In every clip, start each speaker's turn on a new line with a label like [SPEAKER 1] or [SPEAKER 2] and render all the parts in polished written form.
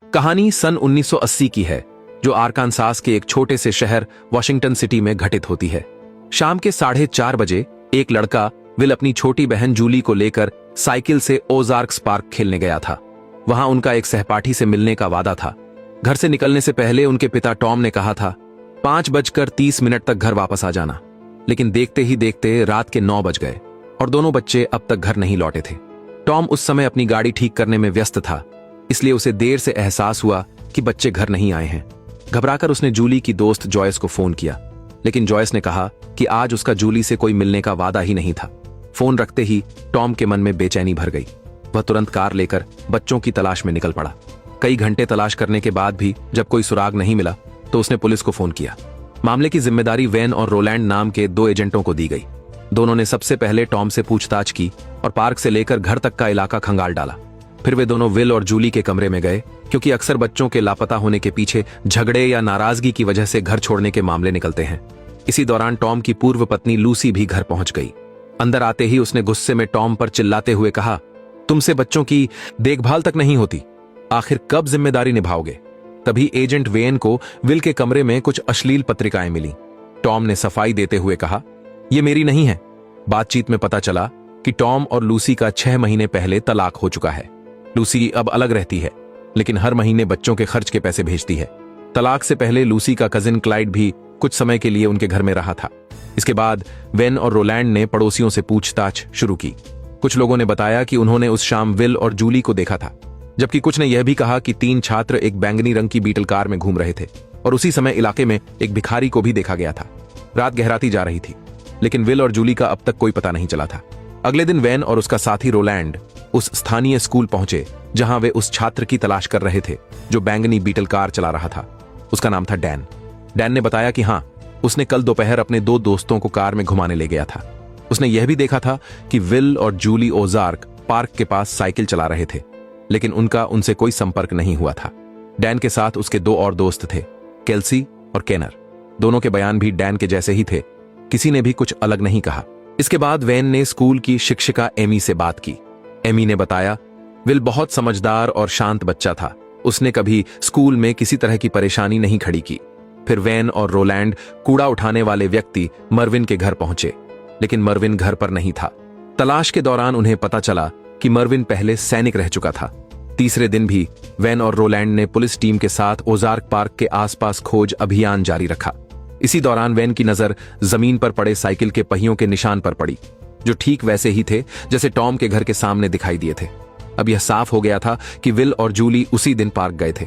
[SPEAKER 1] कहानी सन 1980 की है, जो आरकानसास के एक छोटे से शहर वॉशिंगटन सिटी में घटित होती है। शाम के 4:30 बजे एक लड़का विल अपनी छोटी बहन जूली को लेकर साइकिल से ओजार्क्स पार्क खेलने गया था। वहां उनका एक सहपाठी से मिलने का वादा था। घर से निकलने से पहले उनके पिता टॉम ने कहा था 5:30 तक घर वापस आ जाना, लेकिन देखते ही देखते रात के 9 बज गए और दोनों बच्चे अब तक घर नहीं लौटे थे। टॉम उस समय अपनी गाड़ी ठीक करने में व्यस्त था, इसलिए उसे देर से एहसास हुआ कि बच्चे घर नहीं आए हैं। घबराकर उसने जूली की दोस्त जॉयस को फोन किया, लेकिन जॉयस ने कहा कि आज उसका जूली से कोई मिलने का वादा ही नहीं था। फोन रखते ही टॉम के मन में बेचैनी भर गई। वह तुरंत कार लेकर बच्चों की तलाश में निकल पड़ा। कई घंटे तलाश करने के बाद भी जब कोई सुराग नहीं मिला तो उसने पुलिस को फोन किया। मामले की जिम्मेदारी वेन और रोलैंड नाम के 2 एजेंटों को दी गई। दोनों ने सबसे पहले टॉम से पूछताछ की और पार्क से लेकर घर तक का इलाका खंगाल डाला। फिर वे दोनों विल और जूली के कमरे में गए, क्योंकि अक्सर बच्चों के लापता होने के पीछे झगड़े या नाराजगी की वजह से घर छोड़ने के मामले निकलते हैं। इसी दौरान टॉम की पूर्व पत्नी लूसी भी घर पहुंच गई। अंदर आते ही उसने गुस्से में टॉम पर चिल्लाते हुए कहा, तुमसे बच्चों की देखभाल तक नहीं होती, आखिर कब जिम्मेदारी निभाओगे? तभी एजेंट वेन को विल के कमरे में कुछ अश्लील पत्रिकाएं मिली। टॉम ने सफाई देते हुए कहा, यह मेरी नहीं है। बातचीत में पता चला कि टॉम और लूसी का 6 महीने पहले तलाक हो चुका है। लूसी अब अलग रहती है, लेकिन हर महीने बच्चों के खर्च के पैसे भेजती है। तलाक से पहले लूसी का कजिन क्लाइड भी कुछ समय के लिए उनके घर में रहा था। इसके बाद वेन और रोलैंड ने पड़ोसियों से पूछताछ शुरू की। कुछ लोगों ने बताया कि उन्होंने उस शाम विल और जूली को देखा था, जबकि कुछ ने यह भी कहा कि 3 छात्र एक बैंगनी रंग की बीटल कार में घूम रहे थे और उसी समय इलाके में एक भिखारी को भी देखा गया था। रात गहराती जा रही थी, लेकिन विल और जूली का अब तक कोई पता नहीं चला था। अगले दिन वेन और उसका साथी रोलैंड उस स्थानीय स्कूल पहुंचे जहां वे उस छात्र की तलाश कर रहे थे जो बैंगनी बीटल कार चला रहा था। उसका नाम था डैन। डैन ने बताया कि हाँ, उसने कल दोपहर अपने 2 दोस्तों को कार में घुमाने ले गया था। उसने यह भी देखा था कि विल और जूली ओजार्क पार्क के पास साइकिल चला रहे थे, लेकिन उनका उनसे कोई संपर्क नहीं हुआ था। डैन के साथ उसके 2 और दोस्त थे, केल्सी और केनर। दोनों के बयान भी डैन के जैसे ही थे, किसी ने भी कुछ अलग नहीं कहा। इसके बाद वेन ने स्कूल की शिक्षिका एमी से बात की। एमी ने बताया, विल बहुत समझदार और शांत बच्चा था। उसने कभी स्कूल में किसी तरह की परेशानी नहीं खड़ी की। फिर वेन और रोलैंड कूड़ा उठाने वाले व्यक्ति मर्विन के घर पहुंचे, लेकिन मर्विन घर पर नहीं था। तलाश के दौरान उन्हें पता चला कि मर्विन पहले सैनिक रह चुका था। तीसरे दिन भी वेन और रोलैंड ने पुलिस टीम के साथ ओजार्क पार्क के आसपास खोज अभियान जारी रखा। इसी दौरान वेन की नजर जमीन पर पड़े साइकिल के पहियों के निशान पर पड़ी, जो ठीक वैसे ही थे जैसे टॉम के घर के सामने दिखाई दिए थे। अब यह साफ हो गया था कि विल और जूली उसी दिन पार्क गए थे।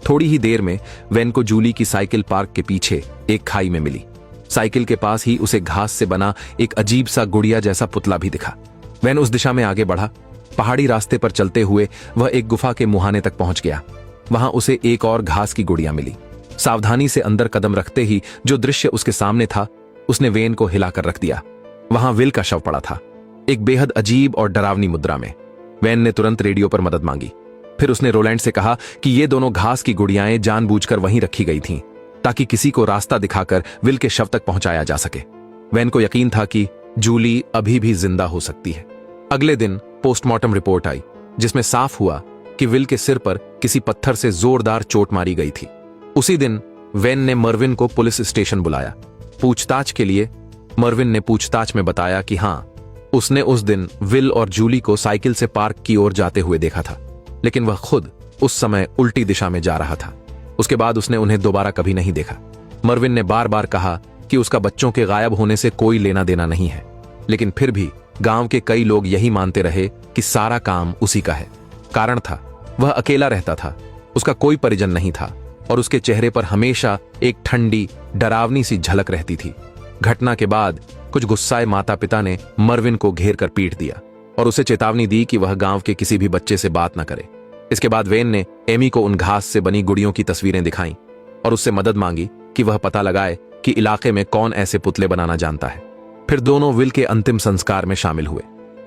[SPEAKER 1] थोड़ी ही देर में वेन को जूली की साइकिल पार्क के पीछे एक खाई में मिली। साइकिल के पास ही उसे घास से बना एक अजीब सा गुड़िया जैसा पुतला भी दिखा। वेन उस दिशा में आगे बढ़ा। पहाड़ी रास्ते पर चलते हुए वह एक गुफा के मुहाने तक पहुंच गया। वहां उसे एक और घास की गुड़िया मिली। सावधानी से अंदर कदम रखते ही जो दृश्य उसके सामने था, उसने वेन को हिलाकर रख दिया। वहां विल का शव पड़ा था, एक बेहद अजीब और डरावनी मुद्रा में। वेन ने तुरंत रेडियो पर मदद मांगी। फिर उसने रोलैंड से कहा कि ये दोनों घास की गुड़ियाएं जानबूझकर वहीं रखी गई थीं, ताकि किसी को रास्ता दिखाकर विल के शव तक पहुंचाया जा सके। वेन को यकीन था कि जूली अभी भी जिंदा हो सकती है। अगले दिन पोस्टमार्टम रिपोर्ट आई, जिसमें साफ हुआ कि विल के सिर पर किसी पत्थर से जोरदार चोट मारी गई थी। उसी दिन वेन ने मर्विन को पुलिस स्टेशन बुलाया पूछताछ के लिए। मर्विन ने पूछताछ में बताया कि हाँ, उसने उस दिन विल और जूली को साइकिल से पार्क की ओर जाते हुए देखा था, लेकिन वह खुद उस समय उल्टी दिशा में जा रहा था। उसके बाद उसने उन्हें दोबारा कभी नहीं देखा। मर्विन ने बार बार कहा कि उसका बच्चों के गायब होने से कोई लेना देना नहीं है, लेकिन फिर भी गांव के कई लोग यही मानते रहे कि सारा काम उसी का है। कारण था, वह अकेला रहता था, उसका कोई परिजन नहीं था और उसके चेहरे पर हमेशा एक ठंडी डरावनी सी झलक रहती थी। घटना के बाद कुछ गुस्साए माता पिता ने मर्विन को घेर कर पीट दिया और उसे चेतावनी दी कि वह गांव के किसी भी बच्चे से बात न करे। इसके बाद वेन ने एमी को उन घास से बनी गुड़ियों की तस्वीरें दिखाईं और उससे मदद मांगी कि वह पता लगाए कि इलाके में कौन ऐसे पुतले बनाना जानता है। फिर दोनों विल के अंतिम संस्कार में शामिल हुए।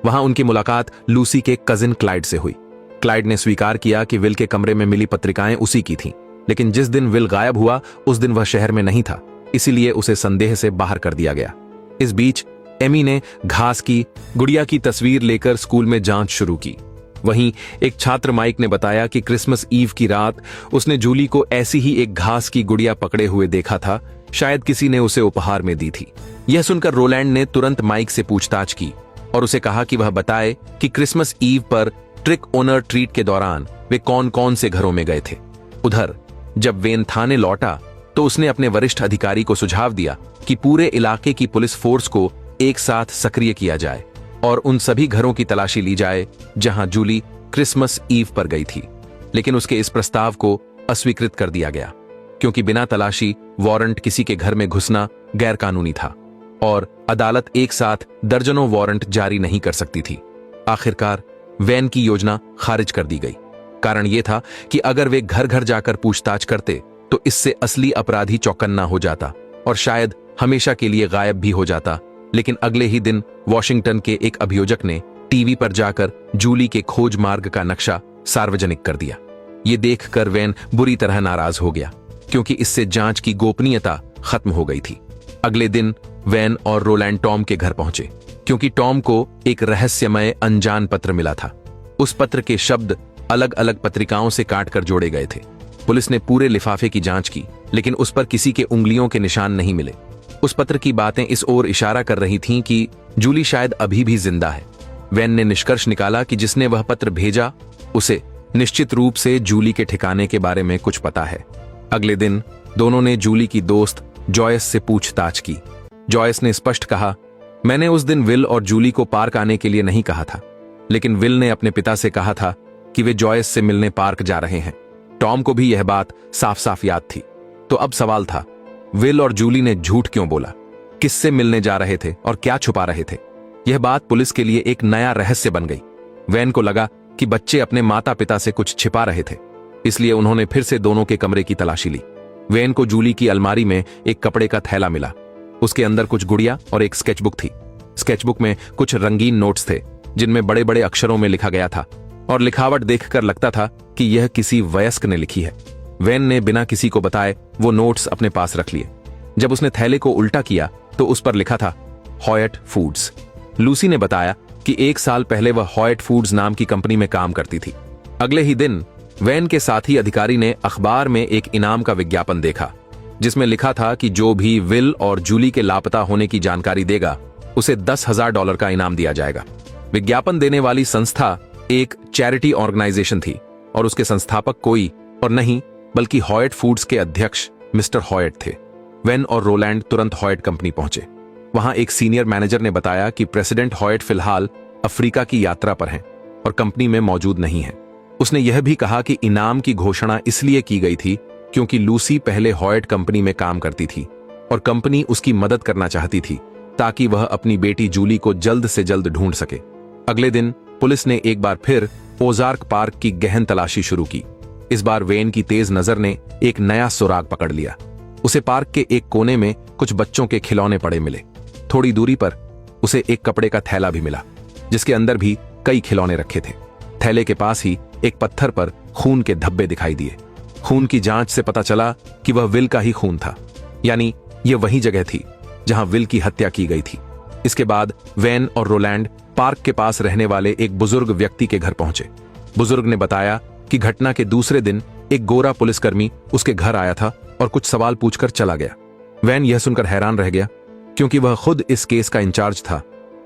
[SPEAKER 1] वहां उनकी मुलाकात लूसी के कजिन क्लाइड से हुई। क्लाइड ने स्वीकार किया कि विल के कमरे में मिली पत्रिकाएं उसी की थीं, लेकिन जिस दिन विल गायब हुआ उस दिन वह शहर में नहीं था, इसीलिए उसे संदेह से बाहर कर दिया गया। इस बीच एमी ने घास की गुड़िया की तस्वीर लेकर स्कूल में जांच शुरू की। वहीं एक छात्र माइक ने बताया कि क्रिसमस ईव की रात उसने जूली को ऐसी ही एक घास की गुड़िया पकड़े हुए देखा था, शायद किसी ने उसे उपहार में दी थी। यह सुनकर रोलैंड ने तुरंत माइक से पूछताछ की और उसे कहा कि वह बताए कि क्रिसमस ईव पर ट्रिक ओनर ट्रीट के दौरान वे कौन कौन से घरों में गए थे। उधर जब वेन थाने लौटा तो उसने अपने वरिष्ठ अधिकारी को सुझाव दिया कि पूरे इलाके की पुलिस फोर्स को एक साथ सक्रिय किया जाए और उन सभी घरों की तलाशी ली जाए जहां जूली क्रिसमस ईव पर गई थी। लेकिन उसके इस प्रस्ताव को अस्वीकृत कर दिया गया क्योंकि बिना तलाशी वारंट किसी के घर में घुसना गैरकानूनी था और अदालत एक साथ दर्जनों वारंट जारी नहीं कर सकती थी। आखिरकार वैन की योजना खारिज कर दी गई। कारण यह था कि अगर वे घर घर जाकर पूछताछ करते तो इससे असली अपराधी चौकन्ना हो जाता और शायद हमेशा के लिए गायब भी हो जाता। लेकिन अगले ही दिन वॉशिंगटन के एक अभियोजक ने टीवी पर जाकर जूली के खोज मार्ग का नक्शा सार्वजनिक कर दिया। ये देखकर वैन बुरी तरह नाराज हो गया क्योंकि इससे जांच की गोपनीयता खत्म हो गई थी। अगले दिन वैन और रोलैंड टॉम के घर पहुंचे क्योंकि टॉम को एक रहस्यमय अनजान पत्र मिला था। उस पत्र के शब्द अलग अलग पत्रिकाओं से काटकर जोड़े गए थे। पुलिस ने पूरे लिफाफे की जांच की लेकिन उस पर किसी के उंगलियों के निशान नहीं मिले। उस पत्र की बातें इस ओर इशारा कर रही थीं कि जूली शायद अभी भी जिंदा है। वैन ने निष्कर्ष निकाला कि जिसने वह पत्र भेजा उसे निश्चित रूप से जूली के ठिकाने के बारे में कुछ पता है। अगले दिन दोनों ने जूली की दोस्त जॉयस से पूछताछ की। जॉयस ने स्पष्ट कहा, मैंने उस दिन विल और जूली को पार्क आने के लिए नहीं कहा था, लेकिन विल ने अपने पिता से कहा था कि वे जॉयस से मिलने पार्क जा रहे हैं। टॉम को भी यह बात साफ साफ याद थी। तो अब सवाल था, विल और जूली ने झूठ क्यों बोला? किससे मिलने जा रहे थे और क्या छुपा रहे थे? यह बात पुलिस के लिए एक नया रहस्य बन गई। वैन को लगा कि बच्चे अपने माता पिता से कुछ छिपा रहे थे, इसलिए उन्होंने फिर से दोनों के कमरे की तलाशी ली। वैन को जूली की अलमारी में एक कपड़े का थैला मिला। उसके अंदर कुछ गुड़िया और एक स्केचबुक थी। स्केचबुक में कुछ रंगीन नोट्स थे जिनमें बड़े बड़े अक्षरों में लिखा गया था और लिखावट देखकर लगता था कि यह किसी वयस्क ने लिखी है। वैन ने बिना किसी को बताए वो नोट्स अपने पास रख लिए। जब उसने थैले को उल्टा किया तो उस पर लिखा था हॉयट फूड्स। लूसी ने बताया कि 1 साल पहले वह हॉयट फूड्स नाम की कंपनी में काम करती थी। अगले ही दिन वैन के साथी अधिकारी ने अखबार में एक इनाम का विज्ञापन देखा जिसमें लिखा था कि जो भी विल और जूली के लापता होने की जानकारी देगा उसे $10,000 का इनाम दिया जाएगा। विज्ञापन देने वाली संस्था एक चैरिटी ऑर्गेनाइजेशन थी और उसके संस्थापक कोई और नहीं बल्कि हॉयट फूड्स के अध्यक्ष मिस्टर हॉयट थे। वैन और रोलैंड तुरंत हॉयट कंपनी पहुंचे। वहां एक सीनियर मैनेजर ने बताया कि प्रेसिडेंट हॉयट फिलहाल अफ्रीका की यात्रा पर हैं और कंपनी में मौजूद नहीं है। उसने यह भी कहा कि इनाम की घोषणा इसलिए की गई थी क्योंकि लूसी पहले हॉयट कंपनी में काम करती थी और कंपनी उसकी मदद करना चाहती थी ताकि वह अपनी बेटी जूली को जल्द से जल्द ढूंढ सके। अगले दिन पुलिस ने एक बार फिर ओजार्क पार्क की गहन तलाशी शुरू की। इस बार वेन की तेज नजर ने एक नया सुराग पकड़ लिया। उसे पार्क के एक कोने में कुछ बच्चों के खिलौने पड़े मिले। थोड़ी दूरी पर उसे एक कपड़े का थैला भी मिला जिसके अंदर भी कई खिलौने रखे थे। थैले के पास ही एक पत्थर पर खून के धब्बे दिखाई दिए। खून की जांच से पता चला कि वह विल का ही खून था, यानी यह वही जगह थी जहां विल की हत्या की गई थी। इसके बाद वैन और रोलैंड पार्क के पास रहने वाले एक बुजुर्ग व्यक्ति के घर पहुंचे। बुजुर्ग ने बताया कि घटना के दूसरे दिन एक गोरा पुलिसकर्मी उसके घर आया था और कुछ सवाल पूछकर चला गया। वैन यह सुनकर हैरान रह गया क्योंकि वह खुद इस केस का इंचार्ज था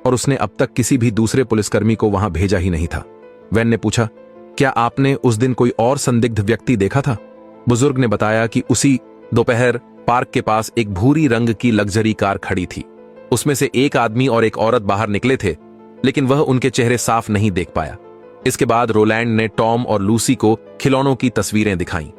[SPEAKER 1] और उसने अब तक किसी भी दूसरे पुलिसकर्मी को वहां भेजा ही नहीं था। वैन ने पूछा, क्या आपने उस दिन कोई और संदिग्ध व्यक्ति देखा था? बुजुर्ग ने बताया कि उसी दोपहर पार्क के पास एक भूरी रंग की लग्जरी कार खड़ी थी। उसमें से एक आदमी और एक औरत बाहर निकले थे, लेकिन वह उनके चेहरे साफ नहीं देख पाया। इसके बाद रोलैंड ने टॉम और लूसी को खिलौनों की तस्वीरें दिखाईं।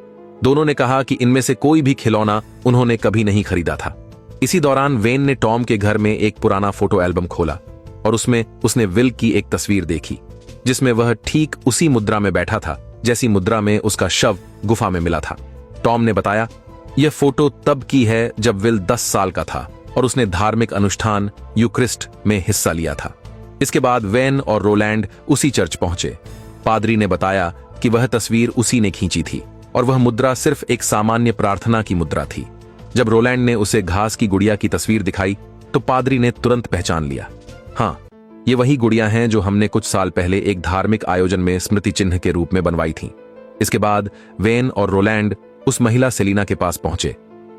[SPEAKER 1] दोनों ने कहा कि इनमें से कोई भी खिलौना उन्होंने कभी नहीं खरीदा था। इसी दौरान वेन ने टॉम के घर में एक पुराना फोटो एल्बम खोला और उसमें उसने विल की एक तस्वीर देखी जिसमें वह ठीक उसी मुद्रा में बैठा था जैसी मुद्रा में उसका शव गुफा में मिला था। टॉम ने बताया, यह फोटो तब की है जब विल 10 साल का था और उसने धार्मिक अनुष्ठान यूक्रिस्ट में हिस्सा लिया था। इसके बाद वैन और रोलैंड उसी चर्च पहुंचे। पादरी ने बताया कि वह तस्वीर उसी ने खींची थी और वह मुद्रा सिर्फ एक सामान्य प्रार्थना की मुद्रा थी। जब रोलैंड ने उसे घास की गुड़िया की तस्वीर दिखाई तो पादरी ने तुरंत पहचान लिया। हाँ, ये वही गुड़ियां हैं जो हमने कुछ साल पहले एक धार्मिक आयोजन में स्मृति चिन्ह के रूप में बनवाई थीं। इसके बाद वेन और रोलैंड उस महिला सेलिना के पास पहुंचे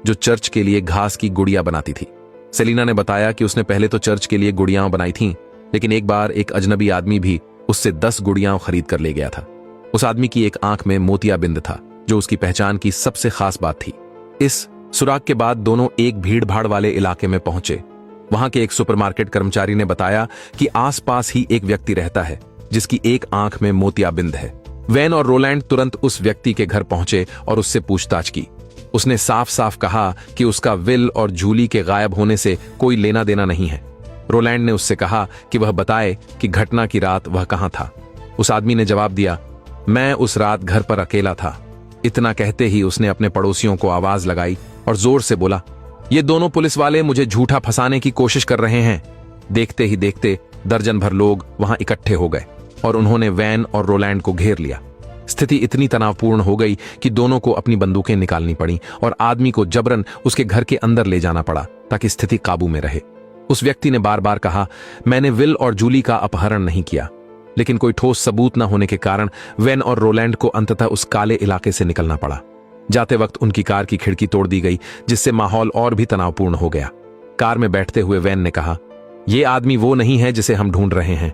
[SPEAKER 1] जो चर्च के लिए घास की गुड़िया बनाती थी। सेलिना ने बताया कि उसने पहले तो चर्च के लिए गुड़ियां बनाई थीं, लेकिन एक बार एक अजनबी आदमी भी उससे 10 गुड़ियां खरीद कर ले गया था। उस आदमी की एक आंख में मोतियाबिंद था, जो उसकी पहचान की सबसे खास बात थी। इस सुराग के बाद दोनों एक भीड़ भाड़ वाले इलाके में पहुंचे। वहां के एक सुपरमार्केट कर्मचारी ने बताया कि आसपास ही एक व्यक्ति रहता है जिसकी एक आंख में मोतियाबिंद है। वेन और रोलैंड तुरंत उस व्यक्ति के घर पहुंचे और उससे पूछताछ की। उसने साफ साफ कहा कि उसका विल और जूली के गायब होने से कोई लेना देना नहीं है। रोलैंड ने उससे कहा कि वह बताए कि घटना की रात वह कहां था। उस आदमी ने जवाब दिया, मैं उस रात घर पर अकेला था। इतना कहते ही उसने अपने पड़ोसियों को आवाज लगाई और जोर से बोला, ये दोनों पुलिस वाले मुझे झूठा फंसाने की कोशिश कर रहे हैं। देखते ही देखते दर्जन भर लोग वहां इकट्ठे हो गए और उन्होंने वैन और रोलैंड को घेर लिया। स्थिति इतनी तनावपूर्ण हो गई कि दोनों को अपनी बंदूकें निकालनी पड़ी और आदमी को जबरन उसके घर के अंदर ले जाना पड़ा ताकि स्थिति काबू में रहे। उस व्यक्ति ने बार बार कहा, मैंने विल और जूली का अपहरण नहीं किया, लेकिन कोई ठोस सबूत न होने के कारण वैन और रोलैंड को अंततः उस काले इलाके से निकलना पड़ा। जाते वक्त उनकी कार की खिड़की तोड़ दी गई, जिससे माहौल और भी तनावपूर्ण हो गया। कार में बैठते हुए वैन ने कहा, यह आदमी वो नहीं है जिसे हम ढूंढ रहे हैं।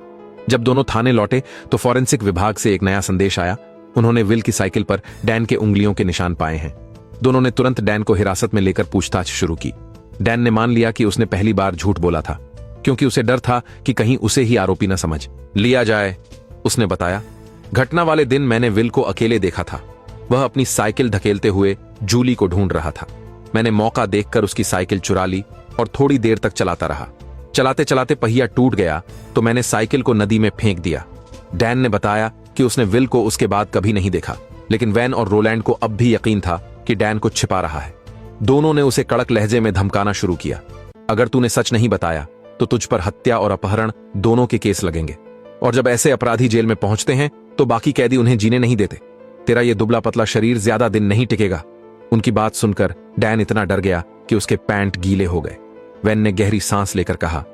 [SPEAKER 1] जब दोनों थाने लौटे तो फॉरेंसिक विभाग से एक नया संदेश आया। उन्होंने विल की साइकिल पर डैन के उंगलियों के निशान पाए हैं। दोनों ने तुरंत डैन को हिरासत में लेकर पूछताछ शुरू की। डैन ने मान लिया कि उसने पहली बार झूठ बोला था, क्योंकि उसे डर था कि कहीं उसे ही आरोपी न समझ लिया जाए। उसने बताया, घटना वाले दिन मैंने विल को अकेले देखा था। वह अपनी साइकिल धकेलते हुए जूली को ढूंढ रहा था। मैंने मौका देखकर उसकी साइकिल चुरा ली और थोड़ी देर तक चलाता रहा। चलाते चलाते पहिया टूट गया तो मैंने साइकिल को नदी में फेंक दिया। डैन ने बताया कि उसने विल को उसके बाद कभी नहीं देखा, लेकिन वैन और रोलैंड को अब भी यकीन था कि डैन कुछ छिपा रहा है। दोनों ने उसे कड़क लहजे में धमकाना शुरू किया, अगर तूने सच नहीं बताया तो तुझ पर हत्या और अपहरण दोनों के केस लगेंगे, और जब ऐसे अपराधी जेल में पहुंचते हैं तो बाकी कैदी उन्हें जीने नहीं देते। तेरा ये दुबला पतला शरीर ज्यादा दिन नहीं टिकेगा। उनकी बात सुनकर डैन इतना डर गया कि उसके पैंट गीले हो गए। वैन ने गहरी सांस लेकर कहा,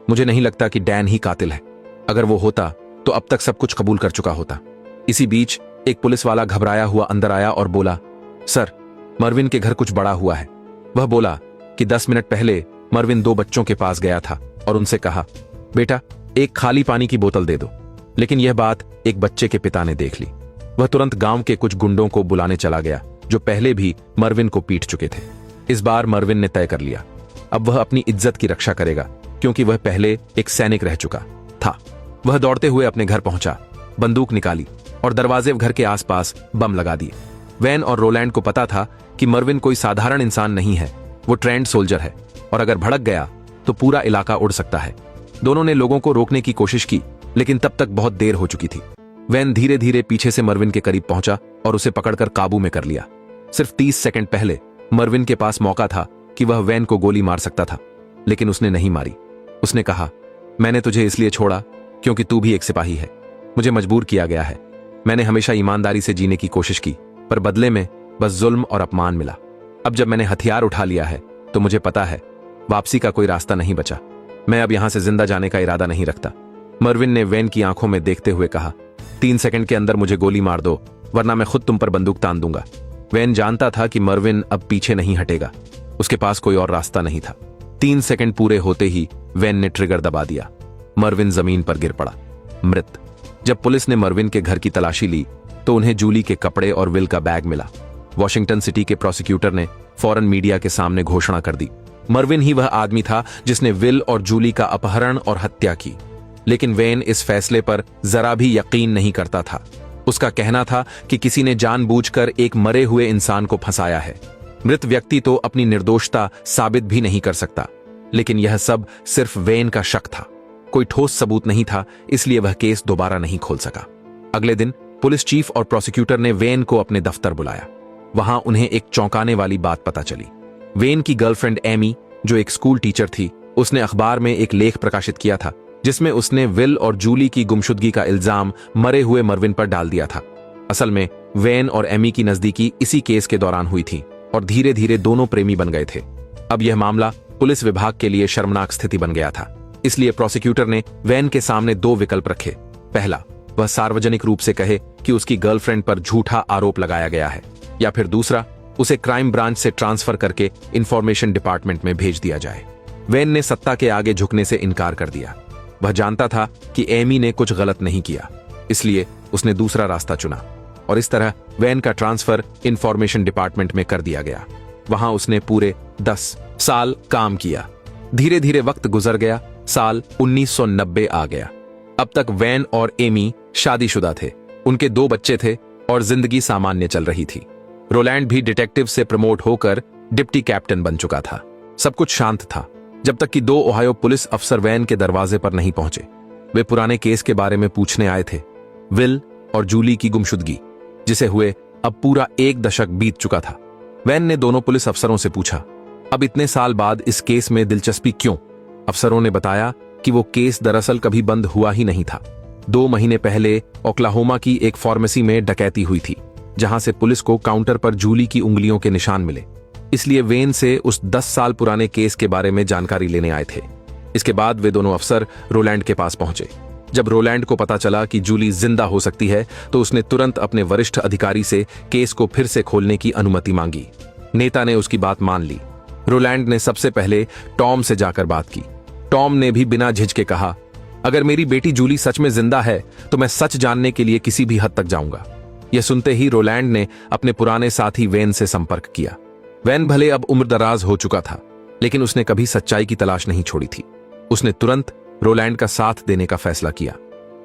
[SPEAKER 1] मुझे नहीं लगता कि डैन ही कातिल है। अगर वो होता तो अब तक सब कुछ कबूल कर चुका होता। इसी बीच एक पुलिस वाला घबराया हुआ अंदर आया और बोला, सर, मरविन के घर कुछ बड़ा हुआ है। वह बोला कि 10 मिनट पहले मरविन 2 बच्चों के पास गया था और उनसे कहा, बेटा एक खाली पानी की बोतल दे दो। लेकिन यह बात एक बच्चे के पिता ने देख ली। वह तुरंत गांव के कुछ गुंडों को बुलाने चला गया जो पहले भी मरविन को पीट चुके थे। इस बार मरविन ने तय कर लिया, अब वह अपनी इज्जत की रक्षा करेगा, क्योंकि वह पहले एक सैनिक रह चुका था। वह दौड़ते हुए अपने घर पहुंचा, बंदूक निकाली और दरवाजे घर के आसपास बम लगा दिए। वैन और रोलैंड को पता था कि मरविन कोई साधारण इंसान नहीं है, वो ट्रेंड सोल्जर है और अगर भड़क गया तो पूरा इलाका उड़ सकता है। दोनों ने लोगों को रोकने की कोशिश की, लेकिन तब तक बहुत देर हो चुकी थी। वैन धीरे धीरे पीछे से मरविन के करीब पहुंचा और उसे पकड़कर काबू में कर लिया। सिर्फ 30 सेकंड पहले मरविन के पास मौका था कि वह वैन को गोली मार सकता था, लेकिन उसने नहीं मारी। उसने कहा, मैंने तुझे इसलिए छोड़ा क्योंकि तू भी एक सिपाही है। मुझे मजबूर किया गया है। मैंने हमेशा ईमानदारी से जीने की कोशिश की, पर बदले में बस जुल्म और अपमान मिला। अब जब मैंने हथियार उठा लिया है तो मुझे पता है वापसी का कोई रास्ता नहीं बचा। मैं अब यहां से जिंदा जाने का इरादा नहीं रखता। मरविन ने वैन की आंखों में देखते हुए कहा, 3 सेकंड के अंदर मुझे गोली मार दो, वरना मैं खुद तुम पर बंदूक तान दूंगा। वैन जानता था कि मरविन अब पीछे नहीं हटेगा, उसके पास कोई और रास्ता नहीं था। 3 सेकंड पूरे होते ही वैन ने ट्रिगर दबा दिया। मरविन जमीन पर गिर पड़ा, मृत। जब पुलिस ने मरविन के घर की तलाशी ली तो उन्हें जूली के कपड़े और विल का बैग मिला। वॉशिंगटन सिटी के प्रोसिक्यूटर ने फौरन मीडिया के सामने घोषणा कर दी, मरविन ही वह आदमी था जिसने विल और जूली का अपहरण और हत्या की। लेकिन वैन इस फैसले पर जरा भी यकीन नहीं करता था। उसका कहना था कि किसी ने जानबूझकर एक मरे हुए इंसान को फंसाया है। मृत व्यक्ति तो अपनी निर्दोषता साबित भी नहीं कर सकता, लेकिन यह सब सिर्फ वैन का शक था। कोई ठोस सबूत नहीं था, इसलिए वह केस दोबारा नहीं खोल सका। अगले दिन पुलिस चीफ और प्रोसिक्यूटर ने वैन को अपने दफ्तर बुलाया। वहां उन्हें एक चौंकाने वाली बात पता चली। वैन की गर्लफ्रेंड एमी, जो एक स्कूल टीचर थी, उसने अखबार में एक लेख प्रकाशित किया था जिसमें उसने विल और जूली की गुमशुदगी का इल्जाम मरे हुए मरविन पर डाल दिया था। असल में वैन और एमी की नजदीकी इसी केस के दौरान हुई थी और धीरे धीरे दोनों प्रेमी बन गए थे। अब यह मामला पुलिस विभाग के लिए शर्मनाक स्थिति बन गया था। इसलिए प्रोसिक्यूटर ने वैन के सामने दो विकल्प रखे। पहला, वह सार्वजनिक रूप से कहे कि उसकी गर्लफ्रेंड पर झूठा आरोप लगाया गया है, या फिर दूसरा, उसे क्राइम ब्रांच से ट्रांसफर करके इंफॉर्मेशन डिपार्टमेंट में भेज दिया जाए। वैन ने सत्ता के आगे झुकने से इनकार कर दिया। वह जानता था कि एमी ने कुछ गलत नहीं किया, इसलिए उसने दूसरा रास्ता चुना और इस तरह वैन का ट्रांसफर इंफॉर्मेशन डिपार्टमेंट में कर दिया गया। वहां उसने पूरे 10 साल काम किया। धीरे धीरे वक्त गुजर गया। साल 1990 आ गया। अब तक वैन और एमी शादीशुदा थे, उनके 2 बच्चे थे और जिंदगी सामान्य चल रही थी। रोलैंड भी डिटेक्टिव से प्रमोट होकर डिप्टी कैप्टन बन चुका था। सब कुछ शांत था, जब तक कि 2 ओहायो पुलिस अफसर वैन के दरवाजे पर नहीं पहुंचे। वे पुराने केस के बारे में पूछने आए थे, विल और जूली की गुमशुदगी, जिसे हुए अब पूरा 1 दशक बीत चुका था। वैन ने दोनों पुलिस अफसरों से पूछा, अब इतने साल बाद इस केस में दिलचस्पी क्यों? अफसरों ने बताया कि वो केस दरअसल कभी बंद हुआ ही नहीं था। 2 महीने पहले ओक्लाहोमा की एक फार्मेसी में डकैती हुई थी, जहां से पुलिस को काउंटर पर जूली की उंगलियों के निशान मिले। इसलिए वेन से उस 10 साल पुराने केस के बारे में जानकारी लेने आए थे। इसके बाद वे दोनों अफसर रोलैंड के पास पहुंचे। जब रोलैंड को पता चला कि जूली जिंदा हो सकती है, तो उसने तुरंत अपने वरिष्ठ अधिकारी से केस को फिर से खोलने की अनुमति मांगी। नेता ने उसकी बात मान ली। रोलैंड ने सबसे पहले टॉम से जाकर बात की। टॉम ने भी बिना झिझके कहा, अगर मेरी बेटी जूली सच में जिंदा है तो मैं सच जानने के लिए किसी भी हद तक जाऊंगा। यह सुनते ही रोलैंड ने अपने पुराने साथी वैन से संपर्क किया। वैन भले अब उम्रदराज हो चुका था, लेकिन उसने कभी सच्चाई की तलाश नहीं छोड़ी थी। उसने तुरंत रोलैंड का साथ देने का फैसला किया।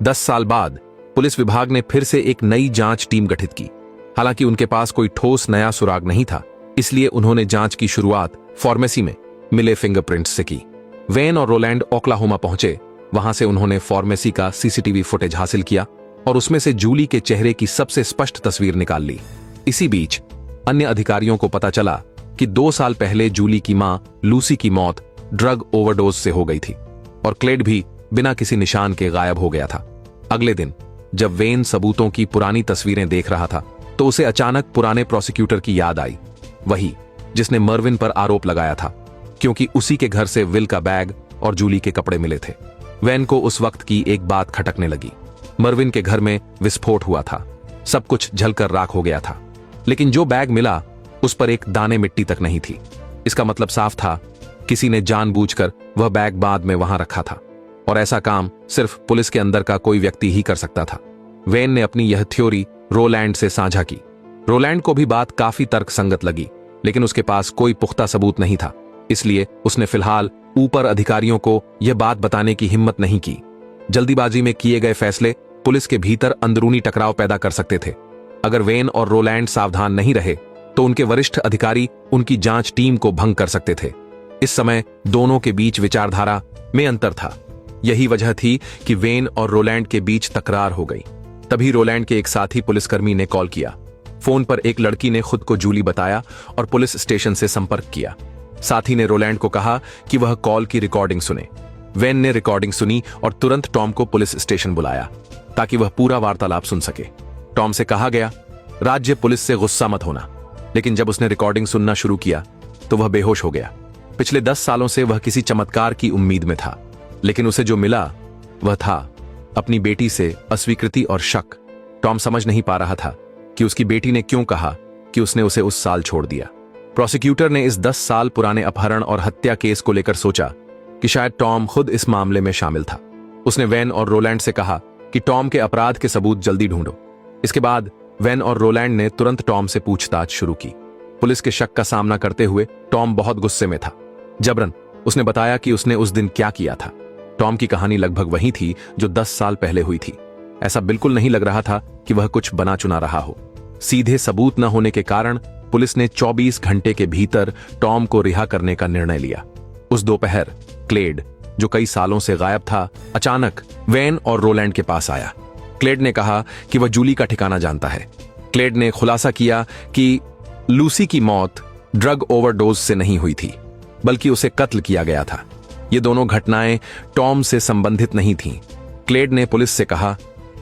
[SPEAKER 1] 10 साल बाद पुलिस विभाग ने फिर से एक नई जांच टीम गठित की। हालांकि उनके पास कोई ठोस नया सुराग नहीं था, इसलिए उन्होंने जांच की शुरुआत फार्मेसी में मिले फिंगरप्रिंट्स से की। वैन और रोलैंड ओक्लाहोमा पहुंचे। वहां से उन्होंने फार्मेसी का सीसीटीवी फुटेज हासिल किया और उसमें से जूली के चेहरे की सबसे स्पष्ट तस्वीर निकाल ली। इसी बीच अन्य अधिकारियों को पता चला कि 2 साल पहले जूली की मां लूसी की मौत ड्रग ओवरडोज से हो गई थी और क्लेड भी बिना किसी निशान के गायब हो गया था। अगले दिन जब वेन सबूतों की पुरानी तस्वीरें देख रहा था, तो उसे अचानक पुराने प्रोसिक्यूटर की याद आई, वही जिसने मर्विन पर आरोप लगाया था, क्योंकि उसी के घर से विल का बैग और जूली के कपड़े मिले थे। वैन को उस वक्त की एक बात खटकने लगी। मर्विन के घर में विस्फोट हुआ था, सब कुछ जलकर राख हो गया था, लेकिन जो बैग मिला उस पर एक दाने मिट्टी तक नहीं थी। इसका मतलब साफ था, किसी ने जानबूझकर वह बैग बाद में वहां रखा था और ऐसा काम सिर्फ पुलिस के अंदर का कोई व्यक्ति ही कर सकता था। वैन ने अपनी यह थ्योरी रोलैंड से साझा की। रोलैंड को भी बात काफी तर्कसंगत लगी, लेकिन उसके पास कोई पुख्ता सबूत नहीं था, इसलिए उसने फिलहाल ऊपर अधिकारियों को यह बात बताने की हिम्मत नहीं की। जल्दीबाजी में किए गए फैसले पुलिस के भीतर अंदरूनी टकराव पैदा कर सकते थे। अगर वैन और रोलैंड सावधान नहीं रहे तो उनके वरिष्ठ अधिकारी उनकी जांच टीम को भंग कर सकते थे। इस समय दोनों के बीच विचारधारा में अंतर था। यही वजह थी कि वैन और रोलैंड के बीच तकरार हो गई। तभी रोलैंड के एक साथी पुलिसकर्मी ने कॉल किया। फोन पर एक लड़की ने खुद को जूली बताया और पुलिस स्टेशन से संपर्क किया। साथी ने रोलैंड को कहा कि वह कॉल की रिकॉर्डिंग सुने। वैन ने रिकॉर्डिंग सुनी और तुरंत टॉम को पुलिस स्टेशन बुलाया ताकि वह पूरा वार्तालाप सुन सके। टॉम से कहा गया, राज्य पुलिस से गुस्सा मत होना, लेकिन जब उसने रिकॉर्डिंग सुनना शुरू किया तो वह बेहोश हो गया। पिछले 10 सालों से वह किसी चमत्कार की उम्मीद में था, लेकिन उसे जो मिला वह था अपनी बेटी से अस्वीकृति और शक। टॉम समझ नहीं पा रहा था कि उसकी बेटी ने क्यों कहा कि उसने उसे उस साल छोड़ दिया। प्रोसिक्यूटर ने इस 10 साल पुराने अपहरण और हत्या केस को लेकर सोचा कि शायद टॉम खुद इस मामले में शामिल था। उसने वैन और रोलैंड से कहा कि टॉम के अपराध के सबूत जल्दी ढूंढो। इसके बाद वैन और रोलैंड ने तुरंत टॉम से पूछताछ शुरू की। पुलिस के शक का सामना करते हुए टॉम बहुत गुस्से में था। जबरन उसने बताया कि उसने उस दिन क्या किया था। टॉम की कहानी लगभग वही थी जो 10 साल पहले हुई थी। ऐसा बिल्कुल नहीं लग रहा था कि वह कुछ बना चुना रहा हो। सीधे सबूत न होने के कारण पुलिस ने 24 घंटे के भीतर टॉम को रिहा करने का निर्णय लिया। उस दोपहर क्लेड, जो कई सालों से गायब था, अचानक वैन और रोलैंड के पास आया। क्लेड ने कहा कि वह जूली का ठिकाना जानता है। क्लेड ने खुलासा किया कि लूसी की मौत ड्रग ओवरडोज से नहीं हुई थी, बल्कि उसे कत्ल किया गया था। ये दोनों घटनाएं टॉम से संबंधित नहीं थीं। क्लेड ने पुलिस से कहा,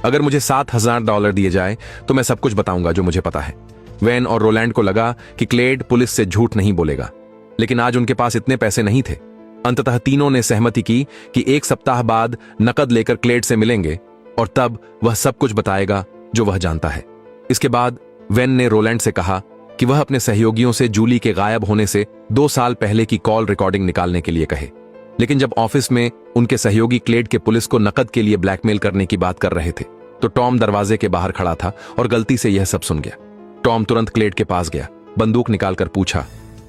[SPEAKER 1] अगर मुझे $7,000 दिए जाए तो मैं सब कुछ बताऊंगा जो मुझे पता है। वैन और रोलैंड को लगा कि क्लेड पुलिस से झूठ नहीं बोलेगा, लेकिन आज उनके पास इतने पैसे नहीं थे। अंततः तीनों ने सहमति की कि एक सप्ताह बाद नकद लेकर क्लेड से मिलेंगे और तब वह सब कुछ बताएगा जो वह जानता है। इसके बाद वेन ने रोलैंड से कहा कि वह अपने सहयोगियों से जूली के गायब होने से 2 साल पहले की कॉल रिकॉर्डिंग निकालने के लिए कहे। लेकिन जब ऑफिस में उनके सहयोगी क्लेड के पुलिस को नकद के लिए ब्लैकमेल करने की बात कर रहे थे तो टॉम दरवाजे के बाहर खड़ा था और गलती से यह सब सुन गया। टॉम तुरंत क्लेड के पास गया, बंदूक निकालकर पूछा,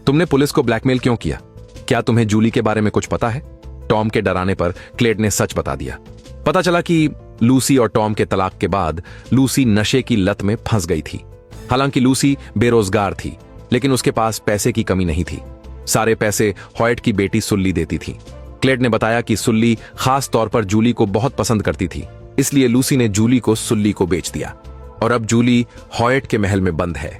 [SPEAKER 1] तुमने पुलिस को ब्लैकमेल क्यों किया? क्या तुम्हें जूली के बारे में कुछ पता है? टॉम के डराने पर क्लेड ने सच बता दिया। पता चला कि लूसी और टॉम के तलाक के बाद लूसी नशे की लत में फंस गई थी। हालांकि लूसी बेरोजगार थी, लेकिन उसके पास पैसे की कमी नहीं थी। सारे पैसे हॉयट की बेटी सुल्ली देती थी। क्लेड ने बताया कि सुल्ली खास तौर पर जूली को बहुत पसंद करती थी, इसलिए लूसी ने जूली को सुल्ली को बेच दिया और अब जूली हॉयट के महल में बंद है।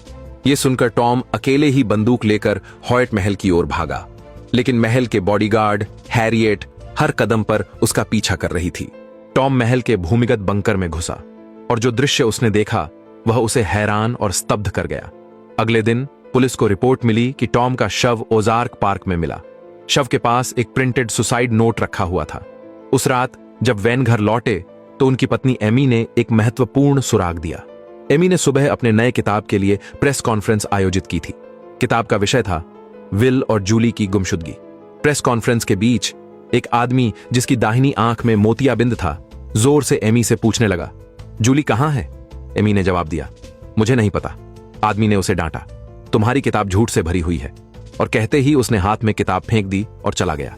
[SPEAKER 1] यह सुनकर टॉम अकेले ही बंदूक लेकर हॉयट महल की ओर भागा, लेकिन महल के बॉडीगार्ड हैरियट हर कदम पर उसका पीछा कर रही थी। टॉम महल के भूमिगत बंकर में घुसा और जो दृश्य उसने देखा वह उसे हैरान और स्तब्ध कर गया। अगले दिन पुलिस को रिपोर्ट मिली कि टॉम का शव ओजार्क पार्क में मिला। शव के पास एक प्रिंटेड सुसाइड नोट रखा हुआ था। उस रात जब वैन घर लौटे तो उनकी पत्नी एमी ने एक महत्वपूर्ण सुराग दिया। एमी ने सुबह अपने नए किताब के लिए प्रेस कॉन्फ्रेंस आयोजित की थी। किताब का विषय था विल और जूली की गुमशुदगी। प्रेस कॉन्फ्रेंस के बीच एक आदमी जिसकी दाहिनी आंख में मोतियाबिंद था जोर से एमी से पूछने लगा, जूली कहां है? एमी ने जवाब दिया, मुझे नहीं पता। आदमी ने उसे डांटा, तुम्हारी किताब झूठ से भरी हुई है, और कहते ही उसने हाथ में किताब फेंक दी और चला गया।